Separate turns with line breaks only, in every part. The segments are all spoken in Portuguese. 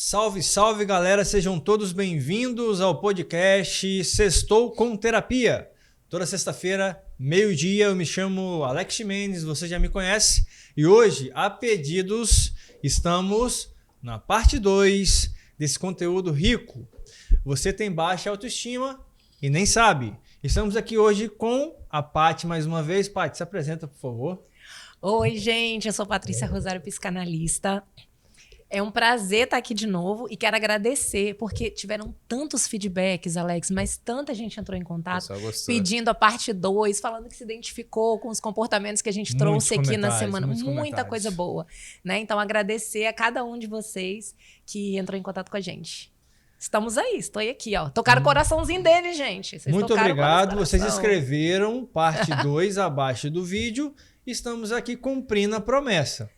Salve, salve galera, sejam todos bem-vindos ao podcast Sextou com Terapia. Toda sexta-feira, meio-dia, eu me chamo Alex Mendes, você já me conhece. E hoje, a pedidos, estamos na parte 2 desse conteúdo rico. Você tem baixa autoestima e nem sabe. Estamos aqui hoje com a Paty mais uma vez. Paty, se apresenta, por favor.
Oi, gente, eu sou Patrícia Rosário, psicanalista. É um prazer estar aqui de novo e quero agradecer, porque tiveram tantos feedbacks, Alex, mas tanta gente entrou em contato pedindo a parte 2, falando que se identificou com os comportamentos que a gente trouxe aqui na semana. Muita coisa boa, né? Então, agradecer a cada um de vocês que entrou em contato com a gente. Estamos aí, estou aqui, ó. Tocaram o coraçãozinho dele, gente. Vocês
muito obrigado, vocês escreveram parte 2 abaixo do vídeo. Estamos aqui cumprindo a promessa.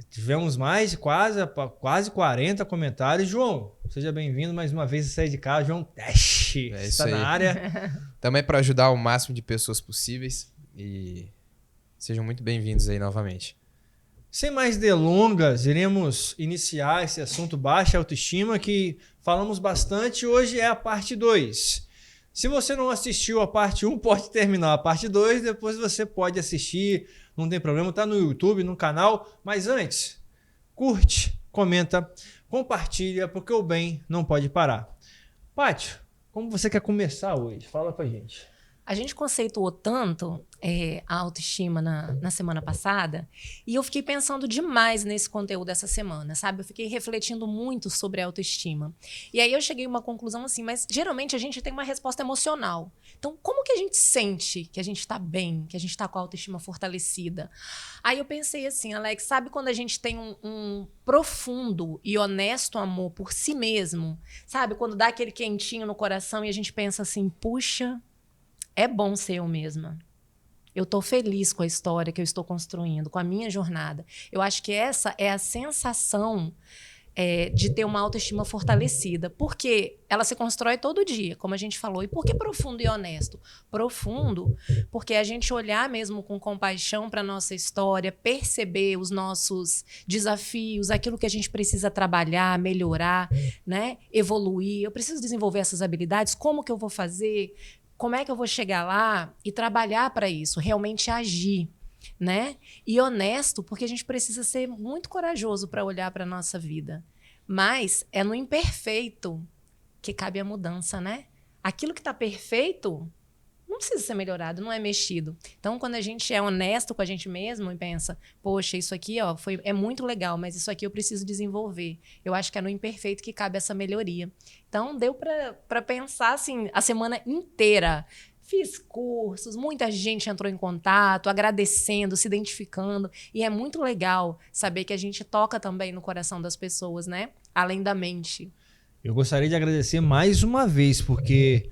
Tivemos mais de quase 40 comentários. João, seja bem-vindo mais uma vez a sair de casa. João Teste está na área.
Também para ajudar o máximo de pessoas possíveis. E sejam muito bem-vindos aí novamente.
Sem mais delongas, iremos iniciar esse assunto baixa autoestima que falamos bastante. Hoje é a parte 2. Se você não assistiu a parte 1, pode terminar a parte 2. Depois você pode assistir. Não tem problema, tá no YouTube, no canal. Mas antes, curte, comenta, compartilha, porque o bem não pode parar. Paty, como você quer começar hoje? Fala pra gente.
A gente conceituou tanto a autoestima na semana passada e eu fiquei pensando demais nesse conteúdo essa semana, sabe? Eu fiquei refletindo muito sobre a autoestima. E aí eu cheguei a uma conclusão assim, mas geralmente a gente tem uma resposta emocional. Então, como que a gente sente que a gente tá bem, que a gente tá com a autoestima fortalecida? Aí eu pensei assim, Alex, sabe quando a gente tem um profundo e honesto amor por si mesmo? Sabe? Quando dá aquele quentinho no coração e a gente pensa assim, puxa, é bom ser eu mesma. Eu estou feliz com a história que eu estou construindo, com a minha jornada. Eu acho que essa é a sensação de ter uma autoestima fortalecida. Porque ela se constrói todo dia, como a gente falou. E por que profundo e honesto? Profundo porque a gente olhar mesmo com compaixão para a nossa história, perceber os nossos desafios, aquilo que a gente precisa trabalhar, melhorar, né? Evoluir. Eu preciso desenvolver essas habilidades. Como que eu vou fazer? Como é que eu vou chegar lá e trabalhar para isso, realmente agir, né? E honesto, porque a gente precisa ser muito corajoso para olhar para a nossa vida. Mas é no imperfeito que cabe a mudança, né? Aquilo que está perfeito não precisa ser melhorado, não é mexido. Então, quando a gente é honesto com a gente mesmo e pensa, poxa, isso aqui ó, é muito legal, mas isso aqui eu preciso desenvolver. Eu acho que é no imperfeito que cabe essa melhoria. Então, deu para pensar assim, a semana inteira. Fiz cursos, muita gente entrou em contato, agradecendo, se identificando. E é muito legal saber que a gente toca também no coração das pessoas, né? Além da mente.
Eu gostaria de agradecer mais uma vez, porque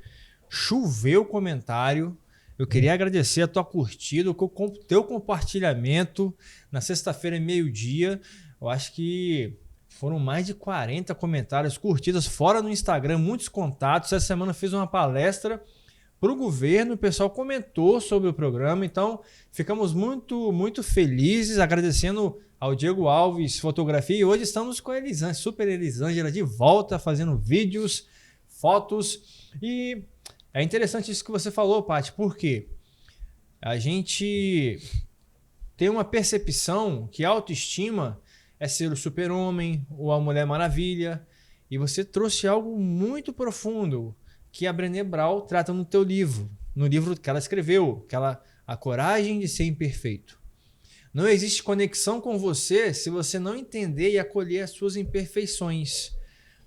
choveu comentário. Eu queria agradecer a tua curtida, o teu compartilhamento na sexta-feira, meio-dia. Eu acho que foram mais de 40 comentários, curtidas, fora no Instagram, muitos contatos. Essa semana eu fiz uma palestra para o governo, o pessoal comentou sobre o programa. Então, ficamos muito, muito felizes, agradecendo ao Diego Alves Fotografia. E hoje estamos com a Elisângela, Super Elisângela, de volta, fazendo vídeos, fotos. E é interessante isso que você falou, Paty, porque a gente tem uma percepção que a autoestima é ser o super-homem ou a Mulher Maravilha. E você trouxe algo muito profundo que a Brené Brown trata no teu livro, no livro que ela escreveu, A Coragem de Ser Imperfeito. Não existe conexão com você se você não entender e acolher as suas imperfeições.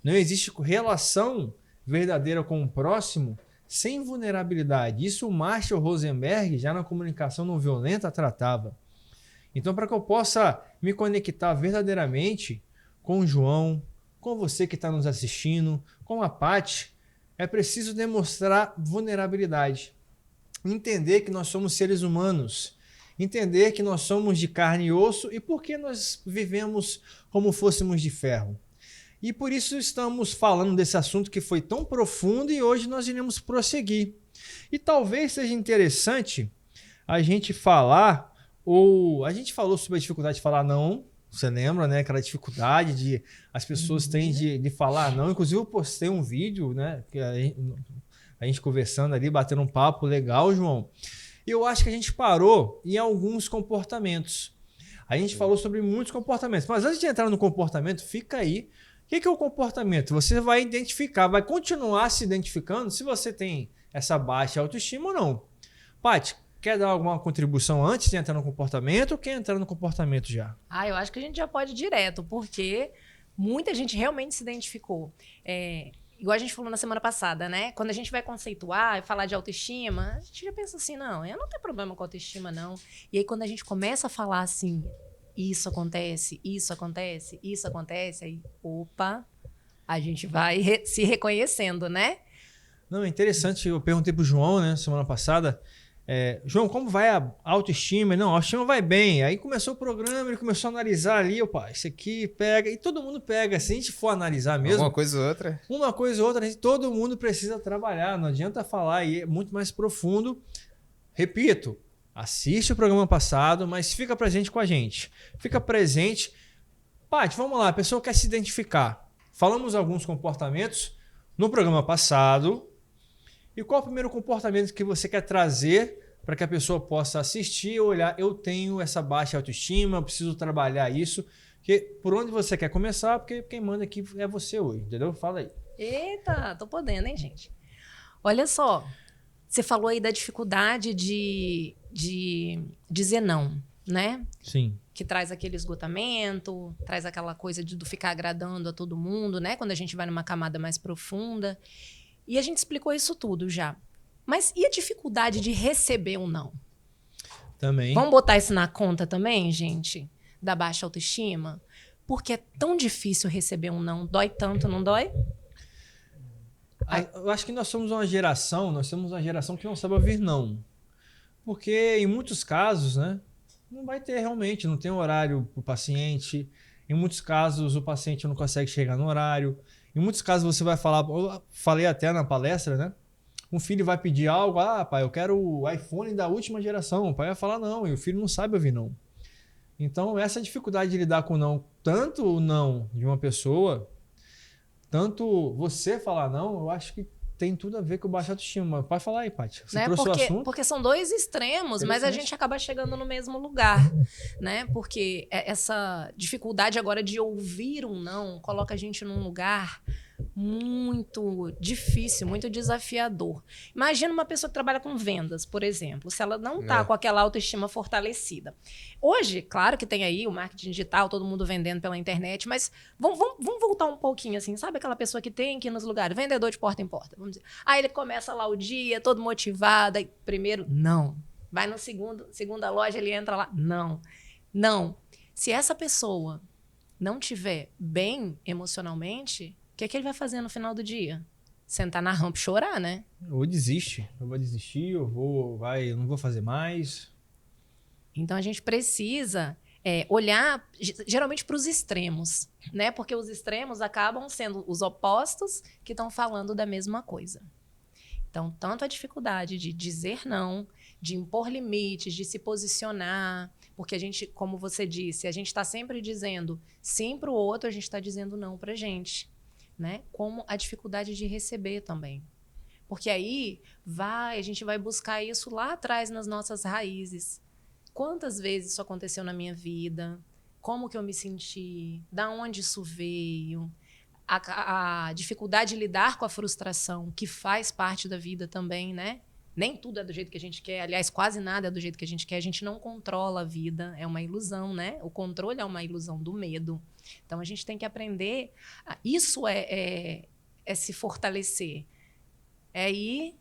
Não existe relação verdadeira com o próximo sem vulnerabilidade. Isso o Marshall Rosenberg, já na comunicação não violenta, tratava. Então, para que eu possa me conectar verdadeiramente com o João, com você que está nos assistindo, com a Paty, é preciso demonstrar vulnerabilidade. Entender que nós somos seres humanos. Entender que nós somos de carne e osso e por que nós vivemos como fôssemos de ferro. E por isso estamos falando desse assunto que foi tão profundo e hoje nós iremos prosseguir. E talvez seja interessante a gente falar, ou a gente falou sobre a dificuldade de falar não, Você lembra, né? Aquela dificuldade de as pessoas têm de falar não. Inclusive, eu postei um vídeo, né? Que a gente conversando ali, batendo um papo legal, João. E eu acho que a gente parou em alguns comportamentos. A gente falou sobre muitos comportamentos. Mas antes de entrar no comportamento, fica aí. O que é o comportamento? Você vai identificar, vai continuar se identificando se você tem essa baixa autoestima ou não. Paty, quer dar alguma contribuição antes de entrar no comportamento ou quer entrar no comportamento já?
Eu acho que a gente já pode ir direto, porque muita gente realmente se identificou. Igual a gente falou na semana passada, né? Quando a gente vai conceituar e falar de autoestima, a gente já pensa assim, não, eu não tenho problema com autoestima, não. E aí, quando a gente começa a falar assim, isso acontece, isso acontece, isso acontece, aí, opa, a gente vai se reconhecendo, né?
Não, é interessante, eu perguntei pro João, né, semana passada, João, como vai a autoestima? Não, a autoestima vai bem. Aí começou o programa, ele começou a analisar ali, opa, isso aqui pega, e todo mundo pega. Se a gente for analisar mesmo...
Uma coisa ou outra.
Uma coisa ou outra, todo mundo precisa trabalhar, não adianta falar, e é muito mais profundo. Repito, assiste o programa passado, mas fica presente com a gente. Fica presente. Paty, vamos lá, a pessoa quer se identificar. Falamos alguns comportamentos no programa passado. E qual é o primeiro comportamento que você quer trazer para que a pessoa possa assistir e olhar? Eu tenho essa baixa autoestima, eu preciso trabalhar isso. Porque por onde você quer começar? Porque quem manda aqui é você hoje, entendeu? Fala aí.
Eita, tô podendo, hein, gente? Olha só, você falou aí da dificuldade de dizer não, né?
Sim.
Que traz aquele esgotamento, traz aquela coisa de ficar agradando a todo mundo, né? Quando a gente vai numa camada mais profunda. E a gente explicou isso tudo já. Mas e a dificuldade de receber um não?
Também.
Vamos botar isso na conta também, gente? Da baixa autoestima? Porque é tão difícil receber um não. Dói tanto, não dói?
Eu acho que nós temos uma geração que não sabe ouvir não. Porque em muitos casos, né? Não vai ter realmente, não tem horário para o paciente. Em muitos casos, o paciente não consegue chegar no horário. Em muitos casos você vai falar, eu falei até na palestra, né? Um filho vai pedir algo, pai, eu quero o iPhone da última geração. O pai vai falar não, e o filho não sabe ouvir não. Então, essa dificuldade de lidar com o não, tanto o não de uma pessoa, tanto você falar não, eu acho que tem tudo a ver com baixa autoestima. Pode falar aí, Paty. Você trouxe o assunto.
Porque são dois extremos, mas a gente acaba chegando no mesmo lugar, né? Porque essa dificuldade agora de ouvir um não coloca a gente num lugar muito difícil, muito desafiador. Imagina uma pessoa que trabalha com vendas, por exemplo, se ela não está com aquela autoestima fortalecida. Hoje, claro que tem aí o marketing digital, todo mundo vendendo pela internet, mas vamos voltar um pouquinho assim, sabe aquela pessoa que tem que ir nos lugares, vendedor de porta em porta, vamos dizer. Aí ele começa lá o dia, todo motivado, aí primeiro, não. Vai no segunda loja, ele entra lá, não. Se essa pessoa não tiver bem emocionalmente, o que é que ele vai fazer no final do dia? Sentar na rampa e chorar, né?
Ou desiste. Eu vou desistir, eu não vou fazer mais.
Então, a gente precisa olhar, geralmente, para os extremos, né? Porque os extremos acabam sendo os opostos que estão falando da mesma coisa. Então, tanto a dificuldade de dizer não, de impor limites, de se posicionar, porque a gente, como você disse, a gente está sempre dizendo sim para o outro, a gente está dizendo não para a gente. Né? Como a dificuldade de receber também. Porque aí a gente vai buscar isso lá atrás nas nossas raízes. Quantas vezes isso aconteceu na minha vida? Como que eu me senti? Da onde isso veio? A dificuldade de lidar com a frustração, que faz parte da vida também, né? Nem tudo é do jeito que a gente quer. Aliás, quase nada é do jeito que a gente quer. A gente não controla a vida. É uma ilusão, né? O controle é uma ilusão do medo. Então, a gente tem que aprender. Isso é se fortalecer. É ir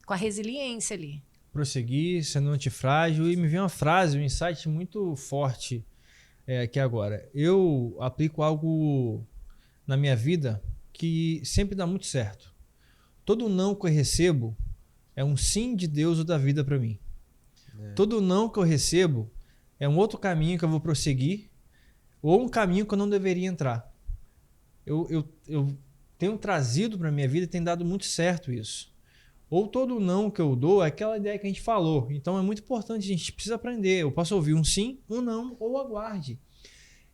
com a resiliência ali.
Prosseguir, sendo antifrágil. E me veio uma frase, um insight muito forte aqui agora. Eu aplico algo na minha vida que sempre dá muito certo. Todo não que eu recebo é um sim de Deus ou da vida para mim. Todo não que eu recebo é um outro caminho que eu vou prosseguir ou um caminho que eu não deveria entrar. Eu tenho trazido para minha vida e tem dado muito certo isso. Ou todo não que eu dou é aquela ideia que a gente falou. Então é muito importante, a gente precisa aprender. Eu posso ouvir um sim, um não ou aguarde.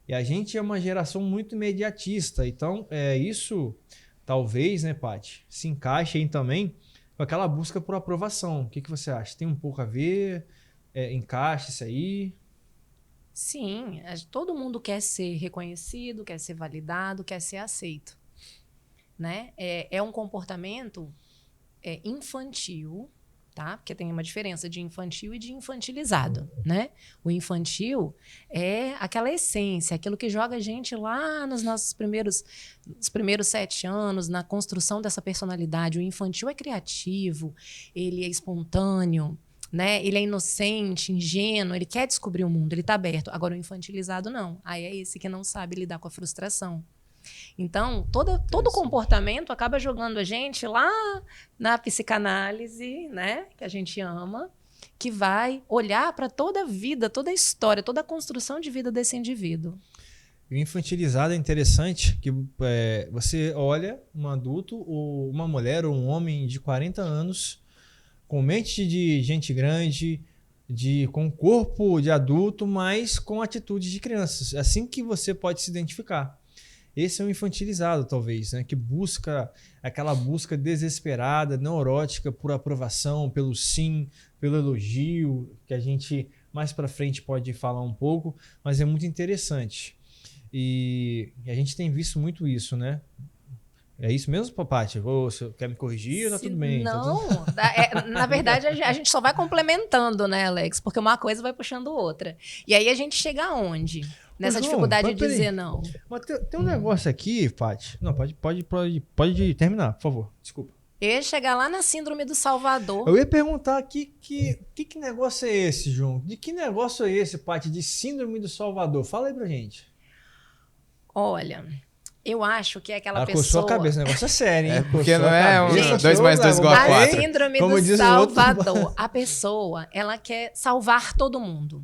E a gente é uma geração muito imediatista. Então, isso talvez, né, Paty, se encaixe aí também com aquela busca por aprovação. O que você acha? Tem um pouco a ver? Encaixa isso aí?
Sim, todo mundo quer ser reconhecido, quer ser validado, quer ser aceito, né? É um comportamento infantil, tá? Porque tem uma diferença de infantil e de infantilizado, né? O infantil é aquela essência, aquilo que joga a gente lá nos nossos primeiros 7 anos, na construção dessa personalidade. O infantil é criativo, ele é espontâneo, né? Ele é inocente, ingênuo, ele quer descobrir o mundo, ele está aberto. Agora, o infantilizado, não. Aí é esse que não sabe lidar com a frustração. Então, todo comportamento acaba jogando a gente lá na psicanálise, né? Que a gente ama, que vai olhar para toda a vida, toda a história, toda a construção de vida desse indivíduo.
O infantilizado é interessante que você olha um adulto, ou uma mulher ou um homem de 40 anos com mente de gente grande, com corpo de adulto, mas com atitude de crianças. É assim que você pode se identificar. Esse é um infantilizado, talvez, né? Que busca aquela busca desesperada, neurótica por aprovação, pelo sim, pelo elogio, que a gente mais para frente pode falar um pouco, mas é muito interessante. E a gente tem visto muito isso, né? É isso mesmo, Paty? Você quer me corrigir? Tá tudo bem?
Não, na verdade a gente só vai complementando, né, Alex? Porque uma coisa vai puxando outra. E aí a gente chega aonde? Nessa
João,
dificuldade de dizer não.
Mas tem um negócio aqui, Paty. Não, pode terminar, por favor. Desculpa.
Eu ia chegar lá na síndrome do Salvador.
Eu ia perguntar aqui que negócio é esse, João? De que negócio é esse, Paty, de síndrome do Salvador? Fala aí pra gente.
Olha, eu acho que é aquela
Ela
pessoa...
coçou a cabeça, o negócio é sério, hein?
Porque não é 2 mais 2 igual a 4.
A síndrome do Salvador. A pessoa, ela quer salvar todo mundo.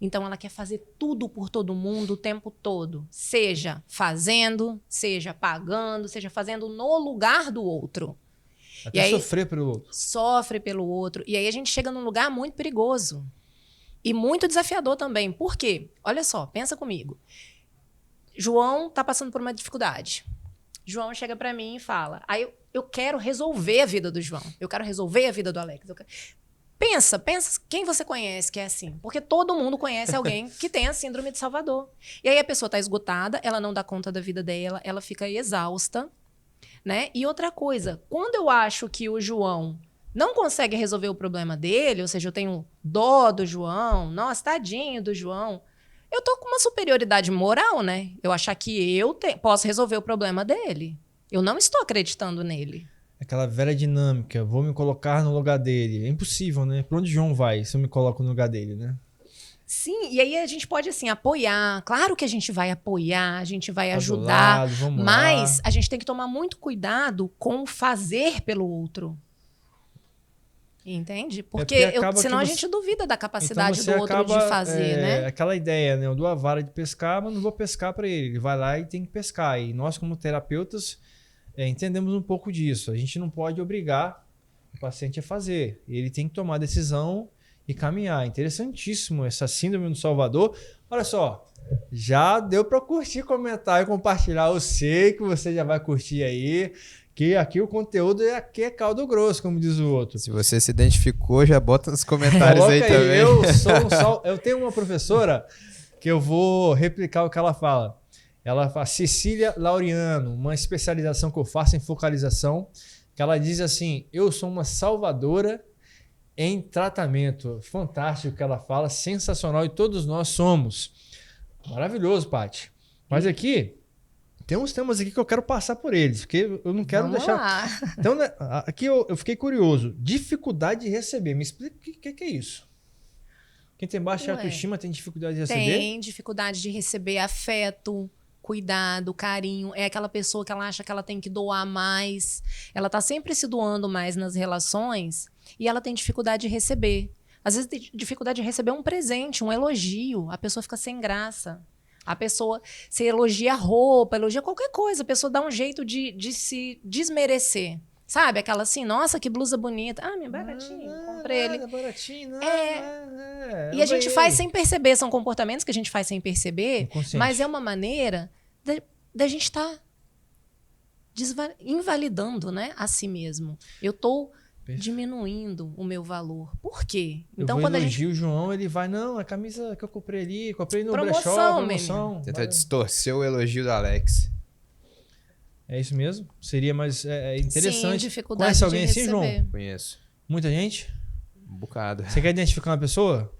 Então, ela quer fazer tudo por todo mundo o tempo todo. Seja fazendo, seja pagando, seja fazendo no lugar do outro.
Até
e aí,
sofrer pelo outro.
Sofre pelo outro. E aí a gente chega num lugar muito perigoso. E muito desafiador também. Por quê? Olha só, pensa comigo. João tá passando por uma dificuldade. João chega para mim e fala: eu quero resolver a vida do João. Eu quero resolver a vida do Alex. Pensa quem você conhece que é assim. Porque todo mundo conhece alguém que tem a síndrome de Salvador. E aí a pessoa tá esgotada, ela não dá conta da vida dela, ela fica exausta, né? E outra coisa, quando eu acho que o João não consegue resolver o problema dele, ou seja, eu tenho dó do João, nossa, tadinho do João, eu tô com uma superioridade moral, né? Eu achar que eu posso resolver o problema dele. Eu não estou acreditando nele.
Aquela velha dinâmica, vou me colocar no lugar dele. É impossível, né? Pra onde João vai se eu me coloco no lugar dele, né?
Sim, e aí a gente pode, assim, apoiar. Claro que a gente vai apoiar, a gente vai ajudar. Mas a gente tem que tomar muito cuidado com o fazer pelo outro. Entende? Porque senão a gente duvida da capacidade do outro de fazer, né?
Aquela ideia, né? Eu dou a vara de pescar, mas não vou pescar para ele. Ele vai lá e tem que pescar. E nós, como terapeutas, entendemos um pouco disso. A gente não pode obrigar o paciente a fazer. Ele tem que tomar a decisão e caminhar. Interessantíssimo essa síndrome do Salvador. Olha só, já deu para curtir, comentar e compartilhar. Eu sei que você já vai curtir aí. Que aqui o conteúdo é caldo grosso, como diz o outro.
Se você se identificou, já bota nos comentários aí também.
Eu tenho uma professora que eu vou replicar o que ela fala. Ela fala, Cecília Laureano, uma especialização que eu faço em focalização, que ela diz assim, eu sou uma salvadora em tratamento. Fantástico o que ela fala, sensacional, e todos nós somos. Maravilhoso, Paty. Mas aqui... Tem uns temas aqui que eu quero passar por eles, porque eu não quero deixar...
Lá.
Então, né, aqui eu fiquei curioso. Dificuldade de receber. Me explica o que é isso. Quem tem baixa autoestima tem dificuldade de receber?
Tem dificuldade de receber afeto, cuidado, carinho. É aquela pessoa que ela acha que ela tem que doar mais. Ela tá sempre se doando mais nas relações e ela tem dificuldade de receber. Às vezes tem dificuldade de receber um presente, um elogio. A pessoa fica sem graça. A pessoa, se elogia a roupa, elogia qualquer coisa, a pessoa dá um jeito de se desmerecer. Sabe? Aquela assim, nossa, que blusa bonita. Ah, minha baratinha, comprei ele.
É baratinho, não.
E a gente faz sem perceber, são comportamentos que a gente faz sem perceber,
Inconsciente.
mas é uma maneira da gente estar invalidando, né, a si mesmo. Eu estou diminuindo o meu valor. Por quê?
Então, quando elogio o João, ele vai, não, a camisa que eu comprei ali, comprei no
promoção,
brechó, promoção.
Tenta distorcer o elogio do Alex.
É isso mesmo? Seria mais interessante.
Sim, dificuldade
Conhece alguém
de
assim,
receber.
João?
Conheço.
Muita gente?
Um bocado.
Você quer identificar uma pessoa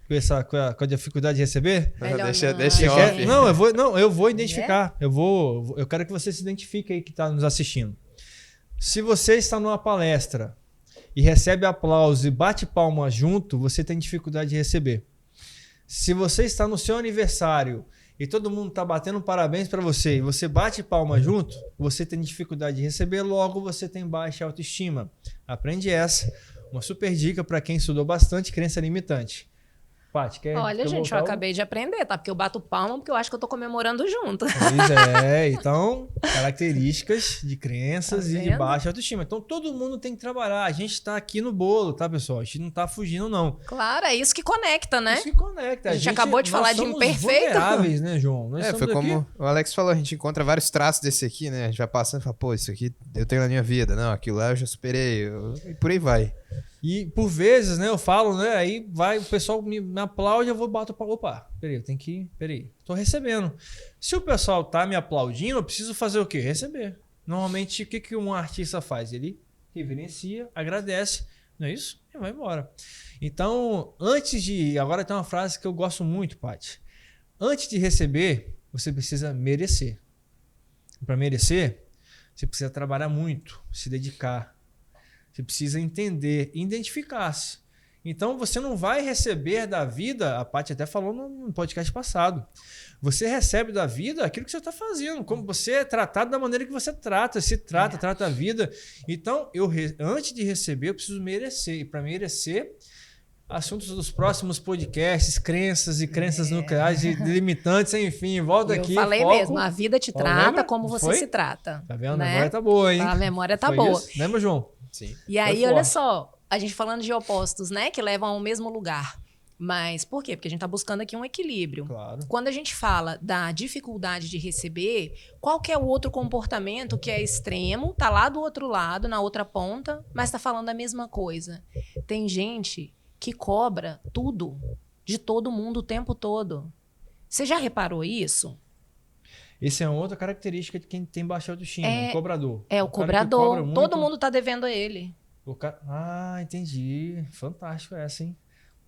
com a dificuldade de receber?
Melhor
Deixa
não.
em
Você
off.
quer? Não, eu vou identificar. Eu quero que você se identifique aí que está nos assistindo. Se você está numa palestra e recebe aplauso e bate palma junto, você tem dificuldade de receber. Se você está no seu aniversário e todo mundo está batendo parabéns para você e você bate palma junto, você tem dificuldade de receber, logo você tem baixa autoestima. Aprende essa. Uma super dica para quem estudou bastante crença limitante. Paty,
Olha, gente, eu acabei de aprender, tá? Porque eu bato palma porque eu acho que eu tô comemorando junto.
Pois então, características de crenças e de baixa autoestima. Então, todo mundo tem que trabalhar. A gente tá aqui no bolo, tá, pessoal? A gente não tá fugindo, não.
Claro, é isso que conecta, né?
Isso que conecta.
A gente acabou de falar de imperfeito.
Vulneráveis, né, João? Nós
Foi como o Alex falou, a gente encontra vários traços desse aqui, né? A gente vai passando e fala, pô, isso aqui eu tenho na minha vida. Não, aquilo lá eu já superei. E por aí vai.
E por vezes, né, eu falo, né, aí vai, o pessoal me aplaude, eu vou bato para opa, peraí, tô recebendo. Se o pessoal tá me aplaudindo, eu preciso fazer o quê? Receber. Normalmente, o que um artista faz? Ele reverencia, agradece, não é isso? E vai embora. Então, agora tem uma frase que eu gosto muito, Paty. Antes de receber, você precisa merecer. Para merecer, você precisa trabalhar muito, se dedicar. Você precisa entender, identificar-se. Então, você não vai receber da vida, a Paty até falou no podcast passado, você recebe da vida aquilo que você está fazendo, como você é tratado da maneira que você trata, trata a vida. Então, antes de receber, eu preciso merecer. E para merecer, assuntos dos próximos podcasts, crenças e crenças nucleares e limitantes, enfim, volta aqui.
Eu falei mesmo, a vida te trata como você se trata.
Tá vendo?
Né?
A memória tá boa, hein?
A memória tá boa.
Isso? Lembra, João?
Sim.
E aí, olha só, a gente falando de opostos, né? Que levam ao mesmo lugar. Mas por quê? Porque a gente tá buscando aqui um equilíbrio.
Claro.
Quando a gente fala da dificuldade de receber, qual que é o outro comportamento que é extremo, tá lá do outro lado, na outra ponta, mas tá falando a mesma coisa. Tem gente que cobra tudo de todo mundo o tempo todo. Você já reparou isso?
Essa é outra característica de quem tem baixa autoestima, o cobrador.
É o cobrador. Todo mundo tá devendo a ele.
Ah, entendi. Fantástico essa, hein?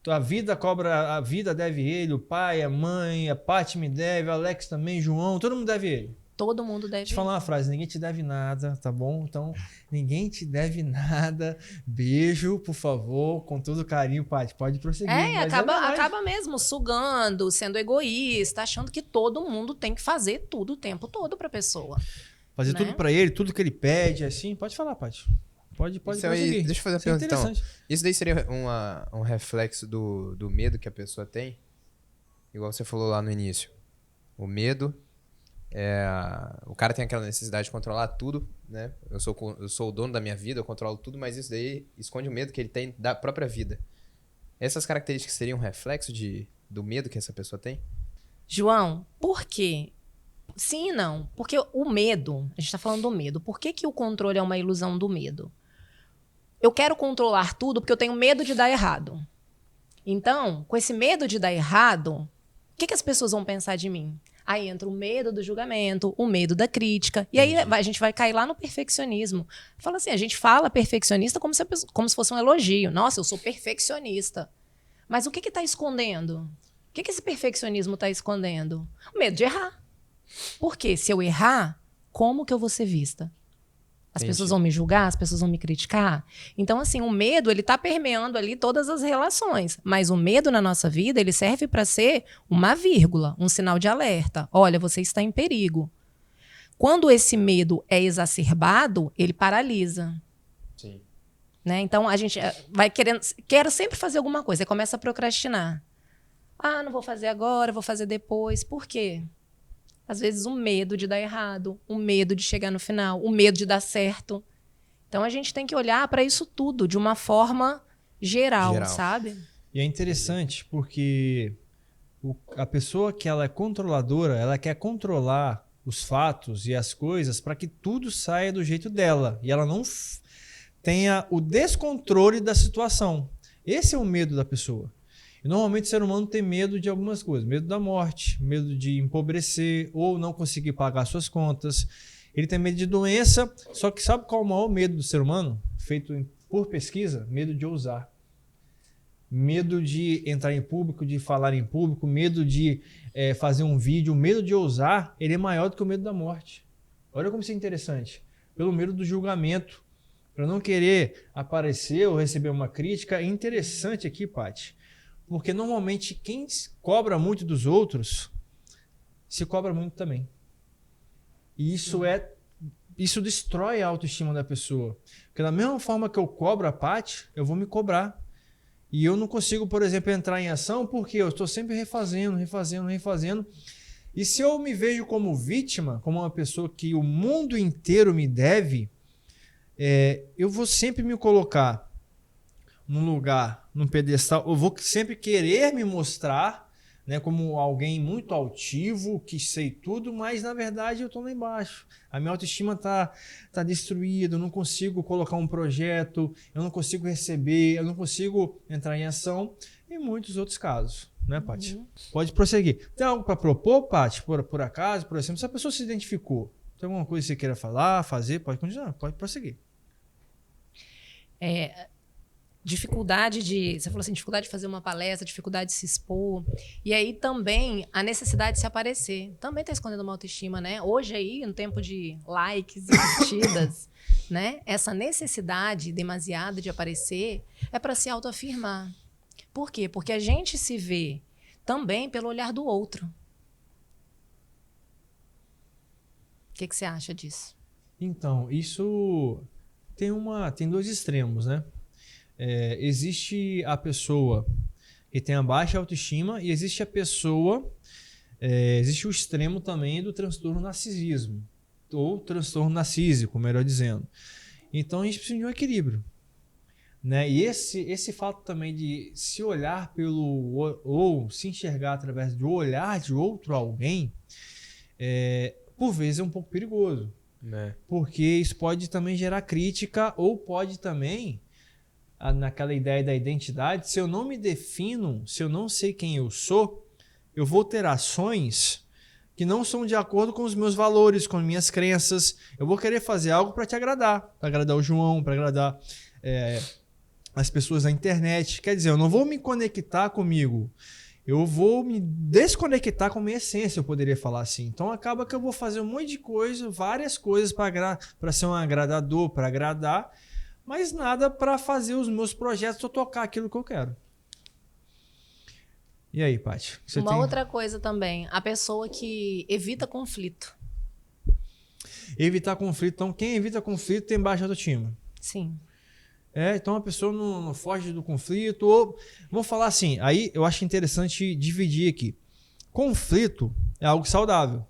A vida deve ele, o pai, a mãe, a Paty me deve, o Alex também, João, todo mundo deve ele.
Todo mundo deve.
Deixa eu falar uma frase, ninguém te deve nada, tá bom? Então, ninguém te deve nada. Beijo, por favor, com todo carinho, Paty. Pode prosseguir.
Acaba mesmo sugando, sendo egoísta, achando que todo mundo tem que fazer tudo o tempo todo pra pessoa.
Fazer tudo pra ele, tudo que ele pede, assim. Pode falar, Paty. Pode prosseguir.
Deixa eu fazer uma pergunta, então. Isso daí seria um reflexo do medo que a pessoa tem? Igual você falou lá no início. O medo... o cara tem aquela necessidade de controlar tudo, né? Eu sou o dono da minha vida, eu controlo tudo, mas isso daí esconde o medo que ele tem da própria vida. Essas características seriam um reflexo do medo que essa pessoa tem?
João, por quê? Sim e não. Porque o medo, a gente tá falando do medo. Por que o controle é uma ilusão do medo? Eu quero controlar tudo porque eu tenho medo de dar errado. Então, com esse medo de dar errado, o que as pessoas vão pensar de mim? Aí entra o medo do julgamento, o medo da crítica. E aí a gente vai cair lá no perfeccionismo. Fala assim, a gente fala perfeccionista como se fosse um elogio. Nossa, eu sou perfeccionista. Mas o que está escondendo? O que esse perfeccionismo está escondendo? O medo de errar. Porque se eu errar, como que eu vou ser vista? As pessoas vão me julgar, as pessoas vão me criticar. Então, assim, o medo, ele tá permeando ali todas as relações. Mas o medo na nossa vida, ele serve para ser uma vírgula, um sinal de alerta. Olha, você está em perigo. Quando esse medo é exacerbado, ele paralisa.
Sim.
Né? Então, a gente vai quero sempre fazer alguma coisa, aí começa a procrastinar. Ah, não vou fazer agora, vou fazer depois. Por quê? Às vezes o medo de dar errado, o medo de chegar no final, o medo de dar certo. Então a gente tem que olhar para isso tudo de uma forma geral, sabe?
E é interessante porque a pessoa que ela é controladora, ela quer controlar os fatos e as coisas para que tudo saia do jeito dela e ela não tenha o descontrole da situação. Esse é o medo da pessoa. E normalmente o ser humano tem medo de algumas coisas. Medo da morte, medo de empobrecer ou não conseguir pagar suas contas. Ele tem medo de doença, só que sabe qual é o maior medo do ser humano? Feito por pesquisa? Medo de ousar. Medo de entrar em público, de falar em público, medo de fazer um vídeo, medo de ousar, ele é maior do que o medo da morte. Olha como isso é interessante. Pelo medo do julgamento, para não querer aparecer ou receber uma crítica. É interessante aqui, Paty, porque normalmente quem cobra muito dos outros se cobra muito também. E isso destrói a autoestima da pessoa. Porque da mesma forma que eu cobro a Paty, eu vou me cobrar. E eu não consigo, por exemplo, entrar em ação porque eu estou sempre refazendo. E se eu me vejo como vítima, como uma pessoa que o mundo inteiro me deve, eu vou sempre me colocar num lugar, num pedestal. Eu vou sempre querer me mostrar, né, como alguém muito altivo, que sei tudo, mas na verdade eu estou lá embaixo. A minha autoestima tá destruída, eu não consigo colocar um projeto, eu não consigo receber, eu não consigo entrar em ação, e muitos outros casos, né, Paty? Pode prosseguir. Tem algo para propor, Paty, por acaso, por exemplo, se a pessoa se identificou, tem alguma coisa que você queira falar, fazer, pode continuar, pode prosseguir.
Você falou assim, dificuldade de fazer uma palestra, dificuldade de se expor. E aí também a necessidade de se aparecer. Também está escondendo uma autoestima, né? Hoje aí, no tempo de likes e curtidas, né? Essa necessidade demasiada de aparecer é para se autoafirmar. Por quê? Porque a gente se vê também pelo olhar do outro. O que você acha disso?
Então, isso tem dois extremos, né? Existe a pessoa que tem a baixa autoestima e existe a pessoa, existe o extremo também do transtorno narcisismo, ou transtorno narcísico, melhor dizendo. Então a gente precisa de um equilíbrio, né? E esse fato também de se olhar ou se enxergar através do olhar de outro alguém, por vezes é um pouco perigoso, né? Porque isso pode também gerar crítica ou pode também, naquela ideia da identidade, se eu não me defino, se eu não sei quem eu sou, eu vou ter ações que não são de acordo com os meus valores, com as minhas crenças. Eu vou querer fazer algo para te agradar, para agradar o João, para agradar as pessoas da internet. Quer dizer, eu não vou me conectar comigo, eu vou me desconectar com a minha essência, eu poderia falar assim. Então acaba que eu vou fazer um monte de coisa, várias coisas para ser um agradador, para agradar, mas nada para fazer os meus projetos ou tocar aquilo que eu quero. E aí, Paty?
Outra coisa também, a pessoa que evita conflito.
Evitar conflito. Então, quem evita conflito tem baixa autoestima.
Sim.
Então a pessoa não foge do conflito. Ou, vamos falar assim, aí eu acho interessante dividir aqui. Conflito é algo saudável.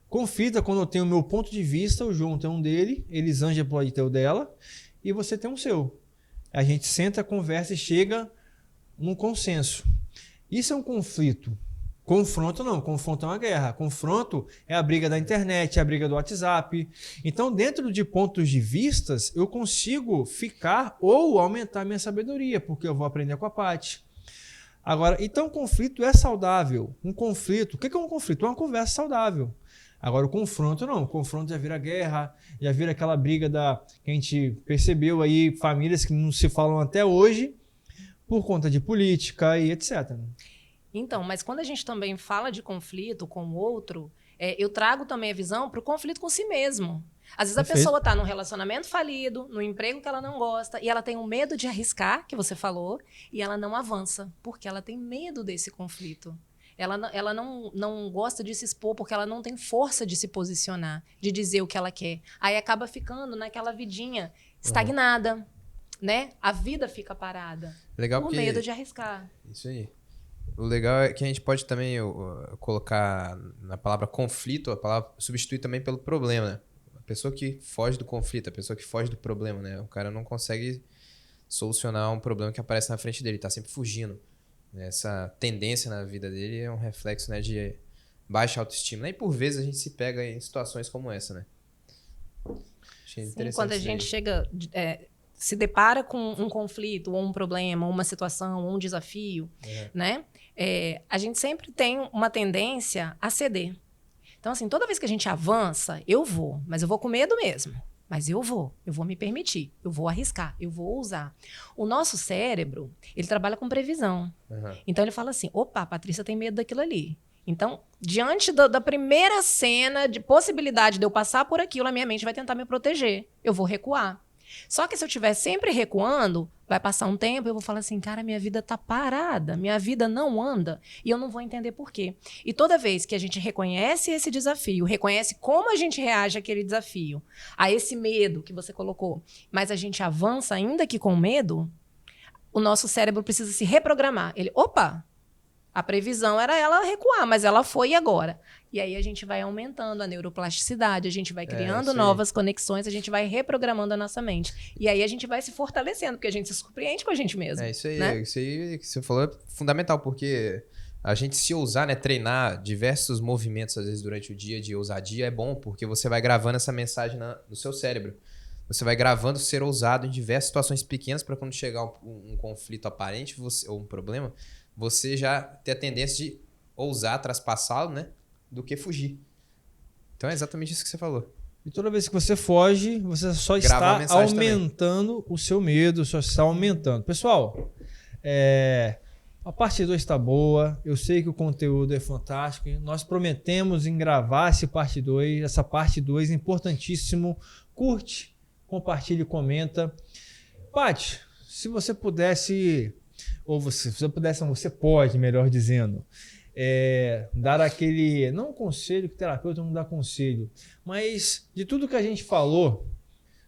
Conflito é quando eu tenho o meu ponto de vista, o João tem um dele, Elisângela pode ter o dela, e você tem o seu. A gente senta, conversa e chega num consenso. Isso é um conflito. Confronto não, confronto é uma guerra. Confronto é a briga da internet, é a briga do WhatsApp. Então, dentro de pontos de vistas, eu consigo ficar ou aumentar minha sabedoria, porque eu vou aprender com a Paty. Agora, então o conflito é saudável. Um conflito, o que é um conflito? É uma conversa saudável. Agora, o confronto não. O confronto já vira guerra, já vira aquela briga que a gente percebeu aí, famílias que não se falam até hoje por conta de política e etc.
Então, mas quando a gente também fala de conflito com o outro, eu trago também a visão para o conflito com si mesmo. Às vezes a pessoa está num relacionamento falido, num emprego que ela não gosta, e ela tem um medo de arriscar, que você falou, e ela não avança, porque ela tem medo desse conflito. Ela não gosta de se expor porque ela não tem força de se posicionar, de dizer o que ela quer. Aí acaba ficando naquela vidinha estagnada, né? A vida fica parada.
Legal
por medo de arriscar.
Isso aí. O legal é que a gente pode também colocar na palavra conflito, a palavra substituir também pelo problema, né? pessoa que foge do conflito, a pessoa que foge do problema, né? O cara não consegue solucionar um problema que aparece na frente dele, tá sempre fugindo. Essa tendência na vida dele é um reflexo, né, de baixa autoestima. E por vezes a gente se pega em situações como essa, né? Achei interessante.
Quando a gente chega, se depara com um conflito, ou um problema, ou uma situação, ou um desafio, né? A gente sempre tem uma tendência a ceder. Então, assim, toda vez que a gente avança, eu vou, mas eu vou com medo mesmo. Mas eu vou me permitir, eu vou arriscar, eu vou ousar. O nosso cérebro, ele trabalha com previsão. Então, ele fala assim, opa, a Patrícia tem medo daquilo ali. Então, diante da primeira cena de possibilidade de eu passar por aquilo, a minha mente vai tentar me proteger. Eu vou recuar. Só que se eu estiver sempre recuando, vai passar um tempo e eu vou falar assim, cara, minha vida tá parada, minha vida não anda e eu não vou entender por quê. E toda vez que a gente reconhece esse desafio, reconhece como a gente reage àquele desafio, a esse medo que você colocou, mas a gente avança ainda que com medo, o nosso cérebro precisa se reprogramar. Ele, opa, a previsão era ela recuar, mas ela foi agora. E aí a gente vai aumentando a neuroplasticidade, a gente vai criando novas conexões, a gente vai reprogramando a nossa mente. E aí a gente vai se fortalecendo, porque a gente se surpreende com a gente mesmo.
Isso aí,
né?
isso aí que você falou é fundamental, porque a gente se ousar, né, treinar diversos movimentos, às vezes, durante o dia de ousadia, é bom, porque você vai gravando essa mensagem no seu cérebro. Você vai gravando ser ousado em diversas situações pequenas para quando chegar um conflito aparente ou um problema, você já ter a tendência de ousar traspassá-lo, né? Do que fugir. Então é exatamente isso que você falou.
E toda vez que você foge, você só está aumentando o seu medo, só está aumentando. Pessoal, a parte 2 está boa, eu sei que o conteúdo é fantástico, nós prometemos em gravar essa parte 2 importantíssimo. Curte, compartilhe, comenta. Paty, se você pudesse, você pode, melhor dizendo, dar aquele, não conselho, que terapeuta não dá conselho, mas de tudo que a gente falou,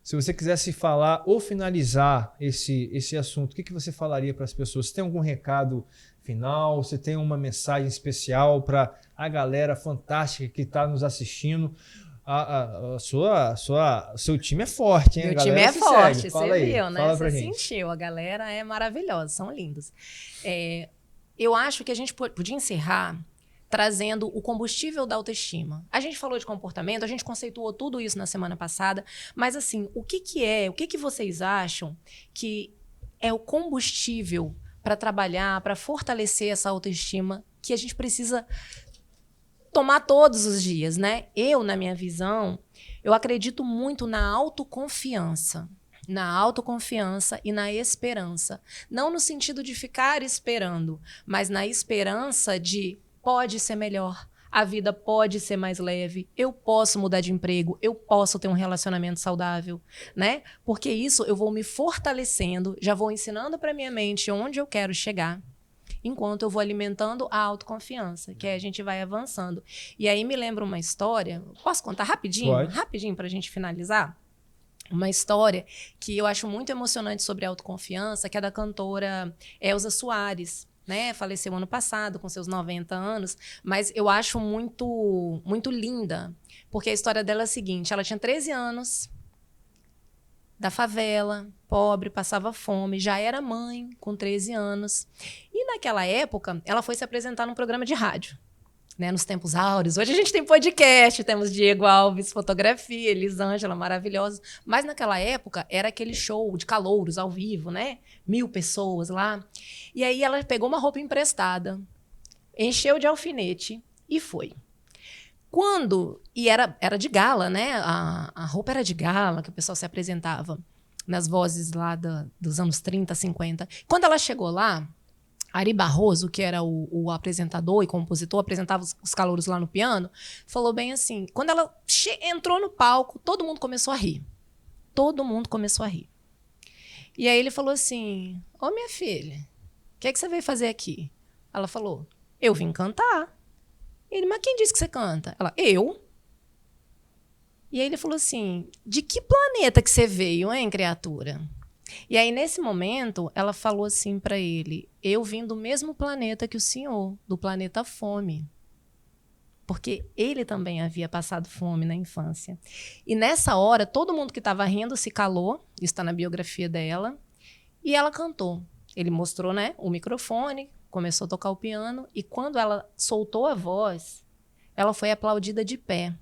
se você quisesse falar ou finalizar esse assunto, o que você falaria para as pessoas? Você tem algum recado final? Você tem uma mensagem especial para a galera fantástica que está nos assistindo? Seu time é forte, hein?
Meu time é forte, você viu, né?
Fala pra
você
gente.
sentiu, a galera é maravilhosa, são lindos. Eu acho que a gente podia encerrar trazendo o combustível da autoestima. A gente falou de comportamento, a gente conceituou tudo isso na semana passada, mas assim, o que vocês acham que é o combustível para trabalhar, para fortalecer essa autoestima que a gente precisa tomar todos os dias, né? Eu, na minha visão, eu acredito muito na autoconfiança. Na autoconfiança e na esperança. Não no sentido de ficar esperando, mas na esperança de pode ser melhor, a vida pode ser mais leve, eu posso mudar de emprego, eu posso ter um relacionamento saudável, né? Porque isso eu vou me fortalecendo, já vou ensinando para minha mente onde eu quero chegar, enquanto eu vou alimentando a autoconfiança, que aí a gente vai avançando. E aí me lembra uma história, posso contar rapidinho?
Pode.
Rapidinho para a gente finalizar? Uma história que eu acho muito emocionante sobre autoconfiança, que é da cantora Elza Soares, né? Faleceu ano passado, com seus 90 anos, mas eu acho muito, muito linda, porque a história dela é a seguinte, ela tinha 13 anos, da favela, pobre, passava fome, já era mãe com 13 anos, e naquela época ela foi se apresentar num programa de rádio. Né, nos tempos áureos. Hoje a gente tem podcast, temos Diego Alves, fotografia, Elisângela, maravilhosa. Mas naquela época era aquele show de calouros ao vivo, né? 1000 pessoas lá. E aí ela pegou uma roupa emprestada, encheu de alfinete e foi. E era de gala, né? A roupa era de gala, que o pessoal se apresentava nas vozes lá dos anos 30, 50. Quando ela chegou lá, Ari Barroso, que era o apresentador e compositor, apresentava os calouros lá no piano, falou bem assim, quando ela entrou no palco, todo mundo começou a rir. Todo mundo começou a rir. E aí ele falou assim, ô minha filha, o que é que você veio fazer aqui? Ela falou, eu vim cantar. Ele, mas quem disse que você canta? Ela, eu. E aí ele falou assim, de que planeta que você veio, hein, criatura? E aí, nesse momento, ela falou assim para ele, eu vim do mesmo planeta que o senhor, do planeta Fome. porque ele também havia passado fome na infância. E nessa hora, todo mundo que estava rindo se calou, isso está na biografia dela, e ela cantou. Ele mostrou, né, o microfone, começou a tocar o piano, e quando ela soltou a voz, ela foi aplaudida de pé.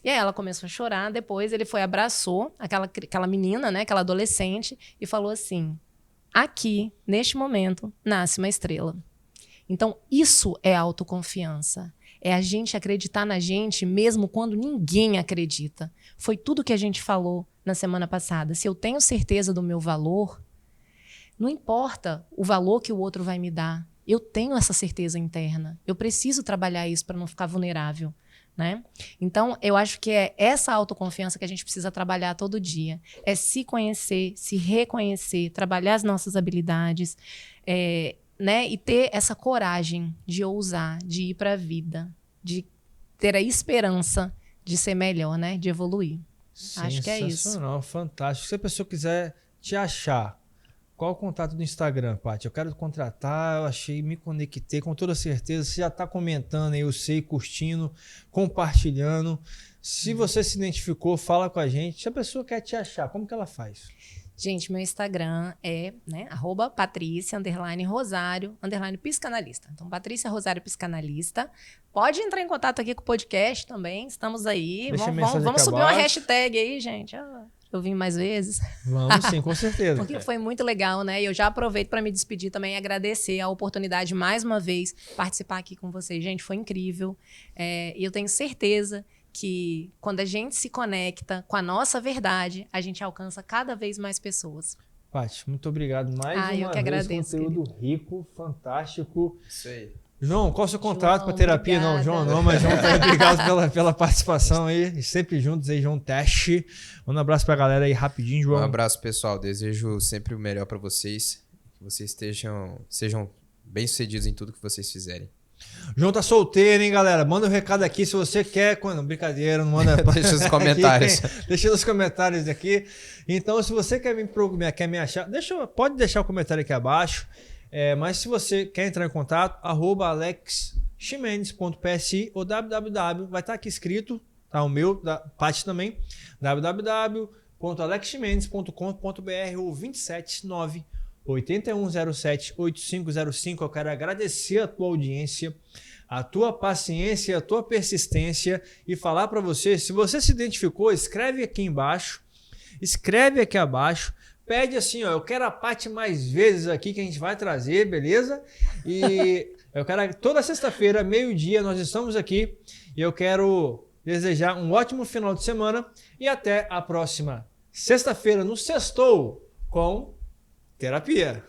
E aí ela começou a chorar, depois ele foi, abraçou aquela menina, né, aquela adolescente, e falou assim, aqui, neste momento, nasce uma estrela. Então, isso é autoconfiança. É a gente acreditar na gente mesmo quando ninguém acredita. Foi tudo que a gente falou na semana passada. Se eu tenho certeza do meu valor, não importa o valor que o outro vai me dar. Eu tenho essa certeza interna. Eu preciso trabalhar isso para não ficar vulnerável, né? Então, eu acho que é essa autoconfiança que a gente precisa trabalhar todo dia. É se conhecer, se reconhecer, trabalhar as nossas habilidades, né? E ter essa coragem de ousar, de ir para a vida, de ter a esperança de ser melhor, né? De evoluir. Acho que é isso.
Sensacional, fantástico. Se a pessoa quiser te achar, qual o contato do Instagram, Paty? Eu quero te contratar, eu achei, me conectei com toda certeza. Você já está comentando aí, eu sei, curtindo, compartilhando. Se você se identificou, fala com a gente. Se a pessoa quer te achar, como que ela faz?
Gente, meu Instagram é, né, @Patrícia_Rosário_psicanalista. Então, Patrícia Rosário Psicanalista. Pode entrar em contato aqui com o podcast também, estamos aí. Vamos subir uma hashtag aí, gente. Eu vim mais vezes.
Vamos sim, com certeza.
Porque foi muito legal, né? E eu já aproveito para me despedir também e agradecer a oportunidade, mais uma vez, participar aqui com vocês. Gente, foi incrível. E eu tenho certeza que quando a gente se conecta com a nossa verdade, a gente alcança cada vez mais pessoas.
Paty, muito obrigado mais uma
eu que agradeço,
conteúdo rico, fantástico.
Isso aí.
João, qual o seu contrato para terapia?
Obrigada.
Não, João não, mas João, obrigado pela participação aí. Sempre juntos aí, João Teste. Um abraço pra galera aí rapidinho, João.
Um abraço, pessoal. Desejo sempre o melhor para vocês. Que vocês sejam bem-sucedidos em tudo que vocês fizerem.
João tá solteiro, hein, galera? Manda um recado aqui se você quer. Brincadeira, não manda.
Deixa nos comentários.
Deixa nos comentários aqui. Então, se você quer me achar, pode deixar o comentário aqui abaixo. Mas se você quer entrar em contato, @alexximenez.psi ou www, vai estar aqui escrito, tá? O meu, da Paty também, www.alexximenez.com.br ou 279-8107-8505. Eu quero agradecer a tua audiência, a tua paciência, a tua persistência e falar para você, se você se identificou, escreve aqui embaixo, escreve aqui abaixo, pede assim, ó, eu quero a Paty mais vezes aqui que a gente vai trazer, beleza? E eu quero, toda sexta-feira, meio-dia, nós estamos aqui e eu quero desejar um ótimo final de semana e até a próxima sexta-feira no Sextou com Terapia.